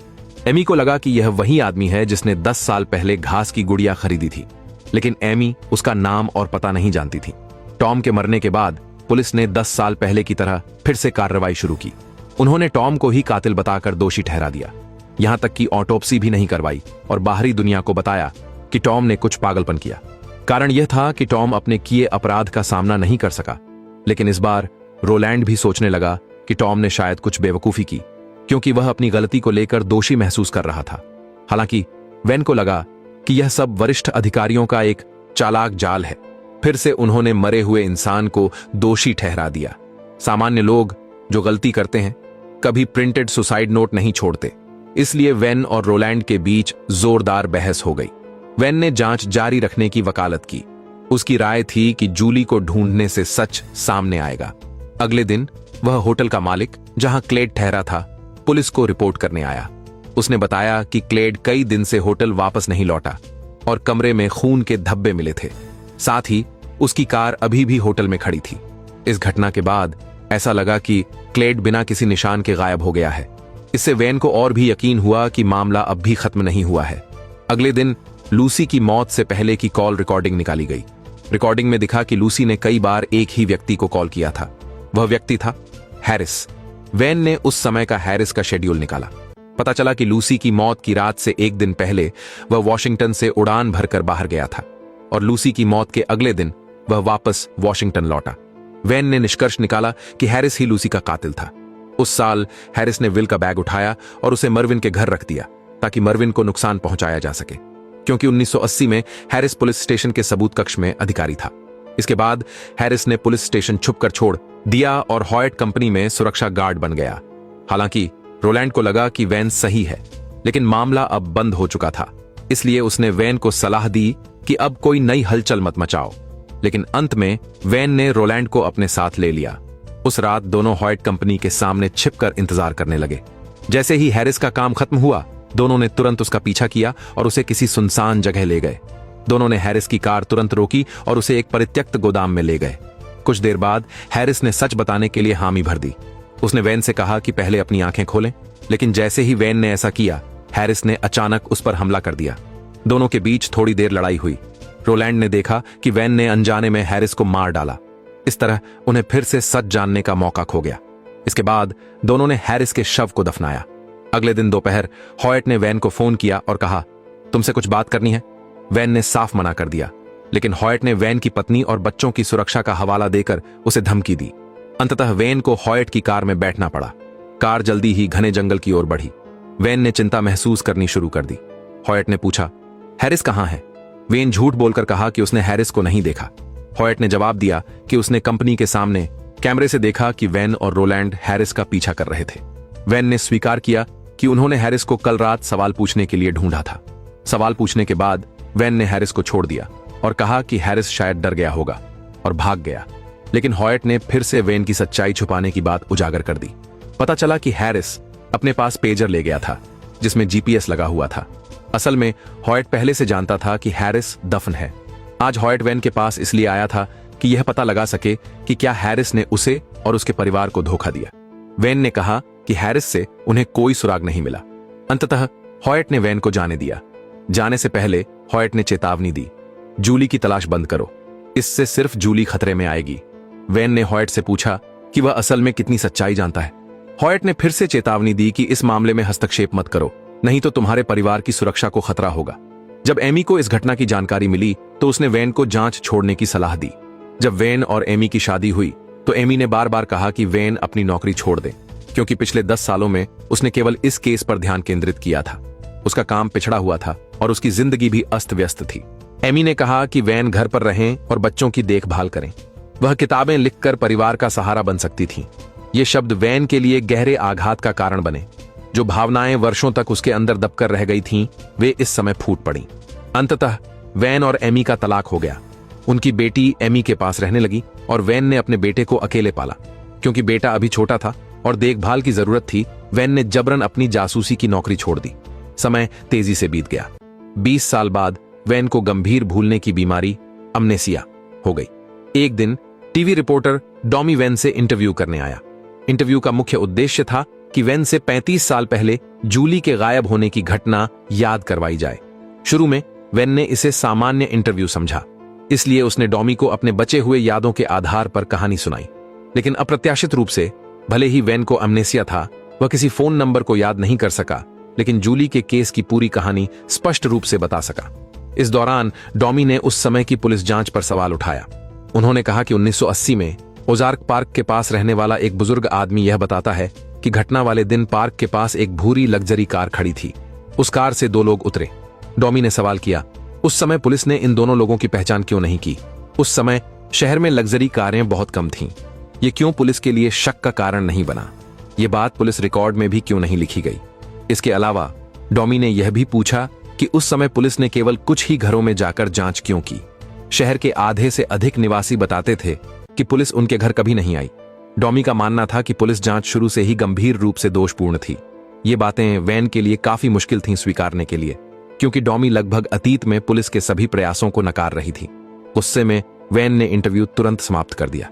[SPEAKER 1] एमी को लगा कि यह वही आदमी है जिसने 10 साल पहले घास की गुड़िया खरीदी थी, लेकिन एमी उसका नाम और पता नहीं जानती थी। टॉम के मरने के बाद पुलिस ने 10 साल पहले की तरह फिर से कार्रवाई शुरू की। उन्होंने टॉम को ही कातिल बताकर दोषी ठहरा दिया। यहां तक कि ऑटोप्सी भी नहीं करवाई और बाहरी दुनिया को बताया कि टॉम ने कुछ पागलपन किया। कारण यह था कि टॉम अपने किए अपराध का सामना नहीं कर सका। लेकिन इस बार रोलैंड भी सोचने लगा कि टॉम ने शायद कुछ बेवकूफी की, क्योंकि वह अपनी गलती को लेकर दोषी महसूस कर रहा था। हालांकि वेन को लगा कि यह सब वरिष्ठ अधिकारियों का एक चालाक जाल है। फिर से उन्होंने मरे हुए इंसान को दोषी ठहरा दिया। सामान्य लोग जो गलती करते हैं कभी प्रिंटेड सुसाइड नोट नहीं छोड़ते। इसलिए वेन और रोलैंड के बीच जोरदार बहस हो गई। वेन ने जांच जारी रखने की वकालत की। उसकी राय थी कि जूली को ढूंढने से सच सामने आएगा। अगले दिन वह होटल का मालिक, जहां क्लेड ठहरा था, पुलिस को रिपोर्ट करने आया। उसने बताया कि क्लेड कई दिन से होटल वापस नहीं लौटा और कमरे में खून के धब्बे मिले थे। साथ ही उसकी कार अभी भी होटल में खड़ी थी। इस घटना के बाद ऐसा लगा कि क्लेड बिना किसी निशान के गायब हो गया है। इससे वेन को और भी यकीन हुआ कि मामला अब भी खत्म नहीं हुआ है। अगले दिन लूसी की मौत से पहले की कॉल रिकॉर्डिंग निकाली गई। रिकॉर्डिंग में दिखा कि लूसी ने कई बार एक ही व्यक्ति को कॉल किया था। वह व्यक्ति था हैरिस। वेन ने उस समय का हैरिस का शेड्यूल निकाला। पता चला कि लूसी की मौत की रात से एक दिन पहले वह वॉशिंगटन से उड़ान भरकर बाहर गया था और लूसी की मौत के अगले दिन वह वापस वॉशिंगटन लौटा। वेन ने निष्कर्ष निकाला कि हैरिस ही लूसी का कातिल था। उस साल हैरिस ने विल का बैग उठाया और उसे मर्विन के घर रख दिया ताकि मर्विन को नुकसान पहुंचाया जा सके, क्योंकि 1980 में हैरिस पुलिस स्टेशन के सबूत कक्ष में अधिकारी था। इसके बाद हैरिस ने पुलिस स्टेशन छुपकर छोड़ दिया और हॉयट कंपनी में सुरक्षा गार्ड बन गया। हालांकि रोलैंड को लगा कि वैन सही है, लेकिन मामला अब बंद हो चुका था। इसलिए उसने वैन को सलाह दी कि अब कोई नई हलचल मत मचाओ। लेकिन अंत में वैन ने रोलैंड को अपने साथ ले लिया। उस रात दोनों हॉयट कंपनी के सामने छिपकर इंतजार करने लगे। जैसे ही हैरिस का काम खत्म हुआ, दोनों ने तुरंत उसका पीछा किया और उसे किसी सुनसान जगह ले गए। दोनों ने हैरिस की कार तुरंत रोकी और उसे एक परित्यक्त गोदाम में ले गए। कुछ देर बाद हैरिस ने सच बताने के लिए हामी भर दी। उसने वैन से कहा कि पहले अपनी आंखें खोलें, लेकिन जैसे ही वैन ने ऐसा किया, हैरिस ने अचानक उस पर हमला कर दिया। दोनों के बीच थोड़ी देर लड़ाई हुई। रोलैंड ने देखा कि वैन ने अनजाने में हैरिस को मार डाला। इस तरह उन्हें फिर से सच जानने का मौका खो गया। इसके बाद दोनों ने हैरिस के शव को दफनाया। अगले दिन दोपहर हॉयट ने वैन को फोन किया और कहा, तुमसे कुछ बात करनी है। वैन ने साफ मना कर दिया, लेकिन हॉयट ने वैन की पत्नी और बच्चों की सुरक्षा का हवाला देकर उसे धमकी दी। अंततः वैन को हॉयट की कार में बैठना पड़ा। कार जल्दी ही घने जंगल की ओर बढ़ी। वैन ने चिंता महसूस करनी शुरू कर दी। हॉयट ने पूछा, हैरिस कहां है? वैन झूठ बोलकर कहा कि उसने हैरिस को नहीं देखा। हॉयट ने जवाब दिया कि उसने कंपनी के सामने कैमरे से देखा कि वैन और रोलैंड हैरिस का पीछा कर रहे थे। वैन ने स्वीकार किया कि उन्होंने हैरिस को कल रात सवाल पूछने के लिए ढूंढा था। सवाल पूछने के बाद वैन ने हैरिस को छोड़ दिया और कहा कि हैरिस शायद डर गया होगा और भाग गया। लेकिन हॉयट ने फिर से वैन की सच्चाई छुपाने की बात उजागर कर दी। पता चला कि हैरिस अपने पास पेजर ले गया था जिसमें जीपीएस लगा हुआ था। असल में हॉयट पहले से जानता था कि हैरिस दफन है। आज हॉयट वैन के पास इसलिए आया था कि यह पता लगा सके कि क्या हैरिस ने उसे और उसके परिवार को धोखा दिया। वैन ने कहा कि हैरिस से उन्हें कोई सुराग नहीं मिला। अंततः हॉयट ने वैन को जाने दिया। जाने से पहले हॉयट ने चेतावनी दी, जूली की तलाश बंद करो, इससे सिर्फ जूली खतरे में आएगी। वैन ने हॉयट से पूछा कि वह असल में कितनी सच्चाई जानता है। हॉयट ने फिर से चेतावनी दी कि इस मामले में हस्तक्षेप मत करो, नहीं तो तुम्हारे परिवार की सुरक्षा को खतरा होगा। जब एमी को इस घटना की जानकारी मिली तो उसने वैन को जांच छोड़ने की सलाह दी। जब वैन और एमी की शादी हुई तो एमी ने बार बार कहा कि वैन अपनी नौकरी छोड़ दे, क्योंकि पिछले 10 सालों में उसने केवल इस केस पर ध्यान केंद्रित किया था। उसका काम पिछड़ा हुआ था और उसकी जिंदगी भी अस्त व्यस्त थी। एमी ने कहा कि वैन घर पर रहें और बच्चों की देखभाल करें। वह किताबें लिखकर परिवार का सहारा बन सकती थी। ये शब्द वैन के लिए गहरे आघात का कारण बने। जो भावनाएं वर्षों तक उसके अंदर दबकर रह गई थीं, वे इस समय फूट पड़ी। अंततः वैन और एमी का तलाक हो गया। उनकी बेटी एमी के पास रहने लगी और वैन ने अपने बेटे को अकेले पाला। क्योंकि बेटा अभी छोटा था और देखभाल की जरूरत थी, वैन ने जबरन अपनी जासूसी की नौकरी छोड़ दी। समय तेजी से बीत गया। 20 साल बाद वैन को गंभीर भूलने की बीमारी अमनेसिया हो गई। एक दिन टीवी रिपोर्टर डॉमी वैन से इंटरव्यू करने आया। इंटरव्यू का मुख्य उद्देश्य था कि वैन से 35 साल पहले जूली के गायब होने की घटना याद करवाई जाए। शुरू में वैन ने इसे सामान्य इंटरव्यू समझा, इसलिए उसने डॉमी को अपने बचे हुए यादों के आधार पर कहानी सुनाई। लेकिन अप्रत्याशित रूप से, भले ही वैन को अमनेसिया था, वह किसी फोन नंबर को याद नहीं कर सका, लेकिन जूली के केस की पूरी कहानी स्पष्ट रूप से बता सका। इस दौरान डॉमी ने उस समय की पुलिस जांच पर सवाल उठाया। उन्होंने कहा कि 1980 में ओजार्क पार्क के पास रहने वाला एक बुजुर्ग आदमी यह बताता है कि घटना वाले दिन पार्क के पास एक भूरी लग्जरी कार खड़ी थी। उस कार से 2 लोग उतरे। डॉमी ने सवाल किया, उस समय पुलिस ने इन दोनों लोगों की पहचान क्यों नहीं की? उस समय शहर में लग्जरी कारें बहुत कम थीं। ये क्यों पुलिस के लिए शक का कारण नहीं बना? ये बात पुलिस रिकॉर्ड में भी क्यों नहीं लिखी गई? इसके अलावा डॉमी ने यह भी पूछा कि उस समय पुलिस ने केवल कुछ ही घरों में जाकर जांच क्यों की? शहर के आधे से अधिक निवासी बताते थे कि पुलिस उनके घर कभी नहीं आई। डॉमी का मानना था कि पुलिस जांच शुरू से ही गंभीर रूप से दोषपूर्ण थी। ये बातें वैन के लिए काफी मुश्किल थीं स्वीकारने के लिए, क्योंकि डॉमी लगभग अतीत में पुलिस के सभी प्रयासों को नकार रही थी। गुस्से में वैन ने इंटरव्यू तुरंत समाप्त कर दिया।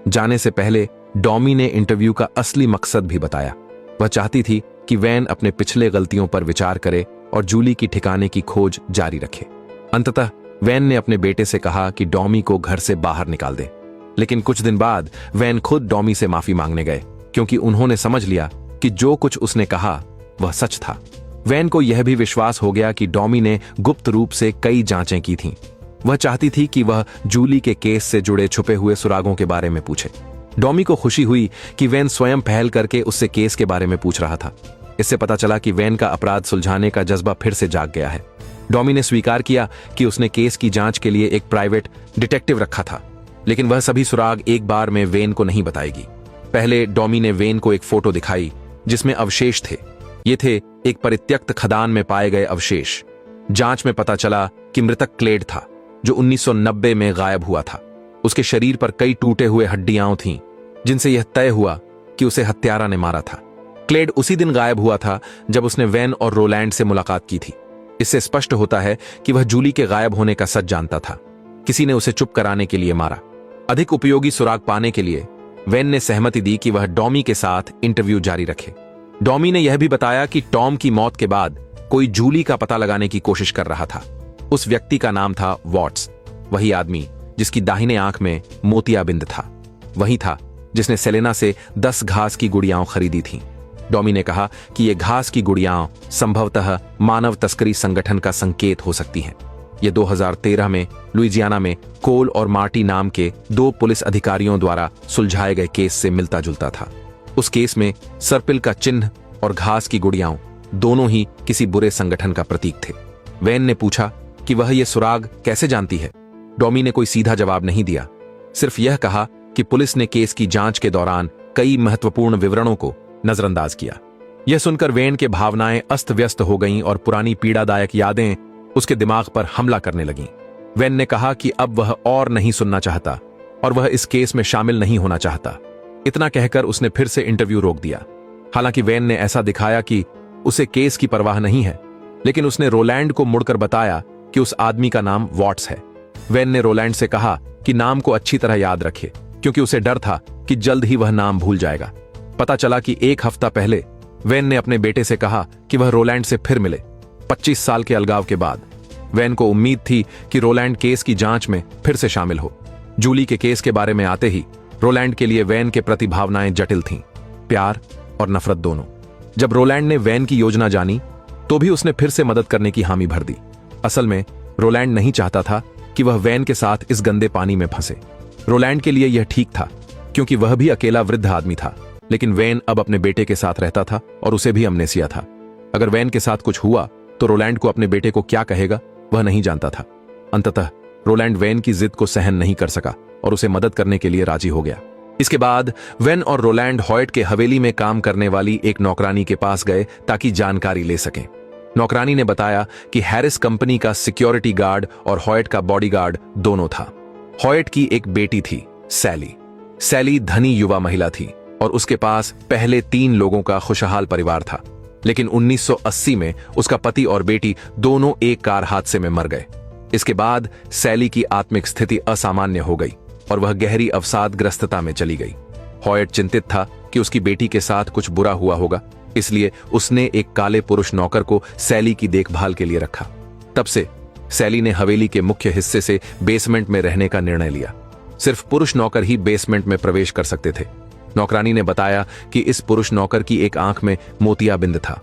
[SPEAKER 1] जाने से पहले डॉमी ने इंटरव्यू का असली मकसद भी बताया। वह चाहती थी कि वैन अपने पिछले गलतियों पर विचार करे और जूली की ठिकाने की खोज जारी रखे। अंततः वैन ने अपने बेटे से कहा कि डॉमी को घर से बाहर निकाल दे। लेकिन कुछ दिन बाद वैन खुद डॉमी से माफी मांगने गए, क्योंकि उन्होंने समझ लिया कि जो कुछ उसने कहा वह सच था। वैन को यह भी विश्वास हो गया कि डॉमी ने गुप्त रूप से कई जांचें की थीं। वह चाहती थी कि वह जूली के केस से जुड़े छुपे हुए सुरागों के बारे में पूछे। डॉमी को खुशी हुई कि वैन स्वयं पहल करके उससे केस के बारे में पूछ रहा था। इससे पता चला कि वैन का अपराध सुलझाने का जज्बा फिर से जाग गया है। डॉमी ने स्वीकार किया कि उसने केस की जांच के लिए एक प्राइवेट डिटेक्टिव रखा था, लेकिन वह सभी सुराग एक बार में वैन को नहीं बताएगी। पहले डॉमी ने वैन को एक फोटो दिखाई जिसमें अवशेष थे। ये थे एक परित्यक्त खदान में पाए गए अवशेष। जांच में पता चला कि मृतक क्लेड था, जो 1990 में गायब हुआ था। उसके शरीर पर कई टूटे हुए हड्डियां थीं, जिनसे यह तय हुआ कि उसे हत्यारा ने मारा था। क्लेड उसी दिन गायब हुआ था जब उसने वैन और रोलैंड से मुलाकात की थी। इससे स्पष्ट होता है कि वह जूली के गायब होने का सच जानता था। किसी ने उसे चुप कराने के लिए मारा। अधिक उपयोगी सुराग पाने के लिए वैन ने सहमति दी कि वह डॉमी के साथ इंटरव्यू जारी रखे। डॉमी ने यह भी बताया कि टॉम की मौत के बाद कोई जूली का पता लगाने की कोशिश कर रहा था। उस व्यक्ति का नाम था वॉट्स, वही आदमी जिसकी दाहिने आंख में मोतियाबिंद था। वही था जिसने सेलेना से 10 घास की गुड़ियां खरीदी थीं। डॉमी ने कहा कि ये घास की गुड़ियां संभवतः मानव तस्करी संगठन का संकेत हो सकती हैं। ये 2013 में लुइजियाना में कोल और मार्टी नाम के 2 पुलिस अधिकारियों द्वारा सुलझाए गए केस से मिलता जुलता था। उस केस में सर्पिल का चिन्ह और घास की गुड़ियां दोनों ही किसी बुरे संगठन का प्रतीक थे। वैन ने पूछा कि वह ये सुराग कैसे जानती है। डॉमी ने कोई सीधा जवाब नहीं दिया, सिर्फ यह कहा कि पुलिस ने केस की जांच के दौरान कई महत्वपूर्ण विवरणों को नजरअंदाज किया। यह सुनकर वेन के भावनाएं अस्त व्यस्त हो गईं और पुरानी पीड़ादायक यादें उसके दिमाग पर हमला करने लगीं। वेन ने कहा कि अब वह और नहीं सुनना चाहता और वह इस केस में शामिल नहीं होना चाहता। इतना कहकर उसने फिर से इंटरव्यू रोक दिया। हालांकि वेन ने ऐसा दिखाया कि उसे केस की परवाह नहीं है, लेकिन उसने रोलैंड को मुड़कर बताया कि उस आदमी का नाम वॉट्स है। वेन ने रोलैंड से कहा कि नाम को अच्छी तरह याद रखे, क्योंकि उसे डर था कि जल्द ही वह नाम भूल जाएगा। पता चला कि एक हफ्ता पहले वेन ने अपने बेटे से कहा कि वह रोलैंड से फिर मिले। 25 साल के अलगाव के बाद वेन को उम्मीद थी कि रोलैंड केस की जांच में फिर से शामिल हो। जूली के केस के बारे में आते ही रोलैंड के लिए वेन के प्रति भावनाएं जटिल थीं, प्यार और नफरत दोनों। जब रोलैंड ने वेन की योजना जानी तो भी उसने फिर से मदद करने की हामी भर दी। असल में रोलैंड नहीं चाहता था कि वह वेन के साथ इस गंदे पानी में फंसे। रोलैंड के लिए यह ठीक था, क्योंकि वह भी अकेला वृद्ध आदमी था, लेकिन वेन अब अपने बेटे के साथ रहता था और उसे भी अमनेसिया था। अगर वेन के साथ कुछ हुआ तो रोलैंड को अपने बेटे को क्या कहेगा, वह नहीं जानता था। अंततः रोलैंड वेन की जिद को सहन नहीं कर सका और उसे मदद करने के लिए राजी हो गया। इसके बाद वेन और रोलैंड हॉयट के हवेली में काम करने वाली एक नौकरानी के पास गए ताकि जानकारी ले सकें। नौकरानी ने बताया कि हैरिस कंपनी का सिक्योरिटी गार्ड और हॉयट का बॉडीगार्ड दोनों था। हॉयट की एक बेटी थी, सैली। सैली धनी युवा महिला थी और उसके पास पहले 3 लोगों का खुशहाल परिवार था, लेकिन 1980 में उसका पति और बेटी दोनों एक कार हादसे में मर गए। इसके बाद सैली की आत्मिक स्थिति असामान्य हो गई और वह गहरी अवसादग्रस्तता में चली गई। हॉयट चिंतित था कि उसकी बेटी के साथ कुछ बुरा हुआ होगा, इसलिए उसने एक काले पुरुष नौकर को सैली की देखभाल के लिए रखा। तब से सैली ने हवेली के मुख्य हिस्से से बेसमेंट में रहने का निर्णय लिया। सिर्फ पुरुष नौकर ही बेसमेंट में प्रवेश कर सकते थे। नौकरानी ने बताया कि इस पुरुष नौकर की एक आंख में मोतियाबिंद था।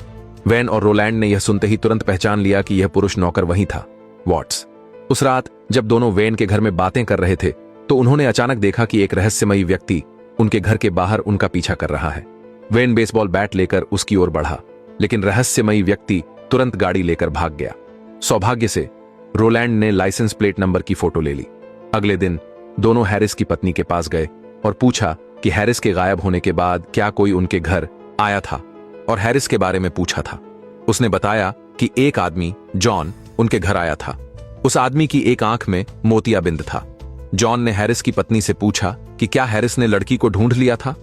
[SPEAKER 1] वेन और रोलैंड ने यह सुनते ही तुरंत पहचान लिया कि यह पुरुष नौकर वही था, वॉट्स। उस रात जब दोनों वेन के घर में बातें कर रहे थे तो उन्होंने अचानक देखा कि एक रहस्यमयी व्यक्ति उनके घर के बाहर उनका पीछा कर रहा है। वेन बेसबॉल बैट लेकर उसकी ओर बढ़ा, लेकिन रहस्यमयी व्यक्ति तुरंत गाड़ी लेकर भाग गया। सौभाग्य से रोलैंड ने लाइसेंस प्लेट नंबर की फोटो ले ली। अगले दिन दोनों हैरिस की पत्नी के पास गए और पूछा कि हैरिस के गायब होने के बाद क्या कोई उनके घर आया था और हैरिस के बारे में पूछा था। उसने बताया कि एक आदमी जॉन उनके घर आया था। उस आदमी की एक आंख में मोतियाबिंद था। जॉन ने हैरिस की पत्नी से पूछा कि क्या हैरिस ने लड़की को ढूंढ लिया था,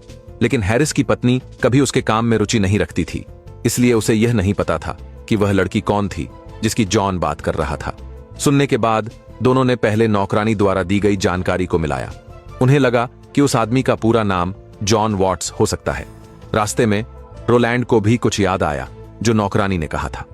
[SPEAKER 1] लेकिन हैरिस की पत्नी कभी उसके काम में रुचि नहीं रखती थी, इसलिए उसे यह नहीं पता था कि वह लड़की कौन थी जिसकी जॉन बात कर रहा था। सुनने के बाद दोनों ने पहले नौकरानी द्वारा दी गई जानकारी को मिलाया। उन्हें लगा कि उस आदमी का पूरा नाम जॉन वॉट्स हो सकता है। रास्ते में रोलैंड को भी कुछ याद आया जो नौकरानी ने कहा था।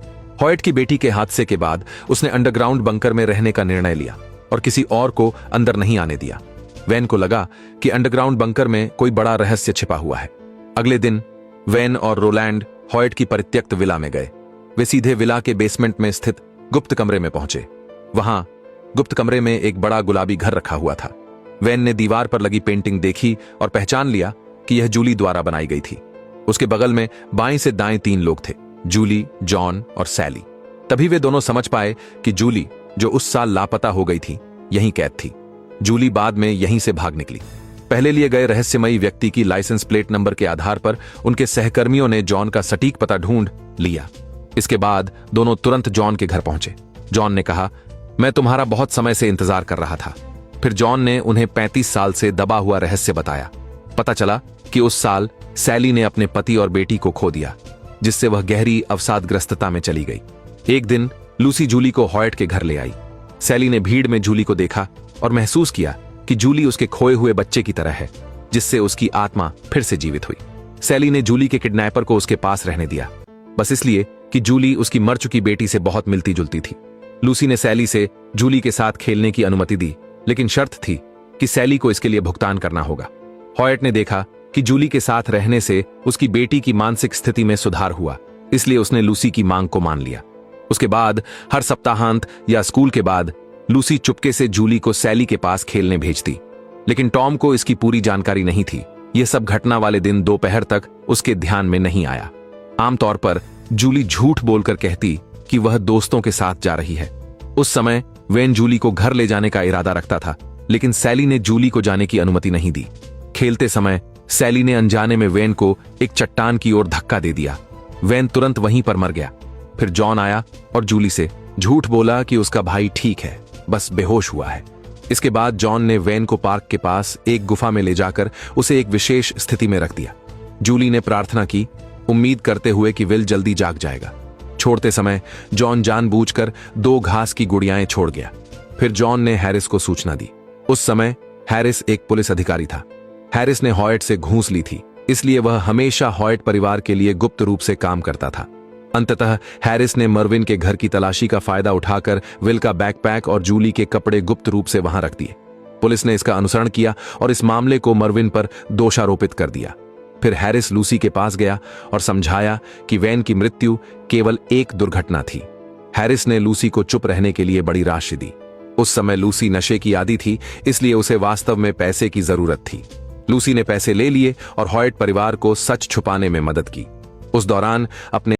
[SPEAKER 1] हॉयट की बेटी के हादसे के बाद उसने अंडरग्राउंड बंकर में रहने का निर्णय लिया और किसी और को अंदर नहीं आने दिया। वेन को लगा कि अंडरग्राउंड बंकर में कोई बड़ा रहस्य छिपा हुआ है। अगले दिन वेन और रोलैंड हॉयट की परित्यक्त विला में गए। वे सीधे विला के बेसमेंट में स्थित गुप्त कमरे में पहुंचे। वहां गुप्त कमरे में एक बड़ा गुलाबी घर रखा हुआ था। वेन ने दीवार पर लगी पेंटिंग देखी और पहचान लिया कि यह जूली द्वारा बनाई गई थी। उसके बगल में बाएं से दाएं 3 लोग थे, जूली, जॉन और सैली। तभी वे दोनों समझ पाए कि जूली, जो उस साल लापता हो गई थी, यहीं कैद थी। जूली बाद में यहीं से भाग निकली। पहले लिए गए रहस्यमयी व्यक्ति की लाइसेंस प्लेट नंबर के आधार पर उनके सहकर्मियों ने जॉन का सटीक पता ढूंढ लिया। इसके बाद दोनों तुरंत जॉन के घर पहुंचे। जॉन ने कहा, मैं तुम्हारा बहुत समय से इंतजार कर रहा था। फिर जॉन ने उन्हें 35 साल से दबा हुआ रहस्य बताया। पता चला कि उस साल सैली ने अपने पति और बेटी को खो दिया, जिससे वह गहरी अवसादग्रस्तता में चली गई। एक दिन लूसी जूली को हॉयट के घर ले आई। सैली ने भीड़ में जूली को देखा और महसूस किया कि जूली उसके खोए हुए बच्चे की तरह है, जिससे उसकी आत्मा फिर से जीवित हुई। सैली ने जूली के किडनैपर को उसके पास रहने दिया, बस इसलिए कि जूली उसकी मर चुकी बेटी से बहुत मिलती जुलती थी। लूसी ने सैली से जूली के साथ खेलने की अनुमति दी, लेकिन शर्त थी कि सैली को इसके लिए भुगतान करना होगा। हॉयट ने देखा कि जूली के साथ रहने से उसकी बेटी की मानसिक स्थिति में सुधार हुआ, इसलिए उसने लूसी की मांग को मान लिया। उसके बाद हर सप्ताहांत या स्कूल के बाद लूसी चुपके से जूली को सैली के पास खेलने भेजती, लेकिन टॉम को इसकी पूरी जानकारी नहीं थी। यह सब घटना वाले दिन दोपहर तक उसके ध्यान में नहीं आया। आमतौर पर जूली झूठ बोलकर कहती कि वह दोस्तों के साथ जा रही है। उस समय वेन जूली को घर ले जाने का इरादा रखता था, लेकिन सैली ने जूली को जाने की अनुमति नहीं दी। खेलते समय सैली ने अनजाने में वेन को एक चट्टान की ओर धक्का दे दिया। वैन तुरंत वहीं पर मर गया। फिर जॉन आया और जूली से झूठ बोला कि उसका भाई ठीक है, बस बेहोश हुआ है। इसके बाद जॉन ने वैन को पार्क के पास एक गुफा में ले जाकर उसे एक विशेष स्थिति में रख दिया। जूली ने प्रार्थना की, उम्मीद करते हुए कि विल जल्दी जाग जाएगा। छोड़ते समय जॉन जानबूझकर 2 घास की गुड़ियाएं छोड़ गया। फिर जॉन ने हैरिस को सूचना दी। उस समय हैरिस एक पुलिस अधिकारी था। हैरिस ने हॉयट से घूस ली थी, इसलिए वह हमेशा हॉयट परिवार के लिए गुप्त रूप से काम करता था। अंततः हैरिस ने मर्विन के घर की तलाशी का फायदा उठाकर विल का बैकपैक और जूली के कपड़े गुप्त रूप से वहां रख दिए। पुलिस ने इसका अनुसरण किया और इस मामले को मर्विन पर दोषारोपित कर दिया। फिर हैरिस लूसी के पास गया और समझाया कि वैन की मृत्यु केवल एक दुर्घटना थी। हैरिस ने लूसी को चुप रहने के लिए बड़ी राशि दी। उस समय लूसी नशे की आदी थी, इसलिए उसे वास्तव में पैसे की जरूरत थी। लूसी ने पैसे ले लिए और हॉयट परिवार को सच छुपाने में मदद की। उस दौरान अपने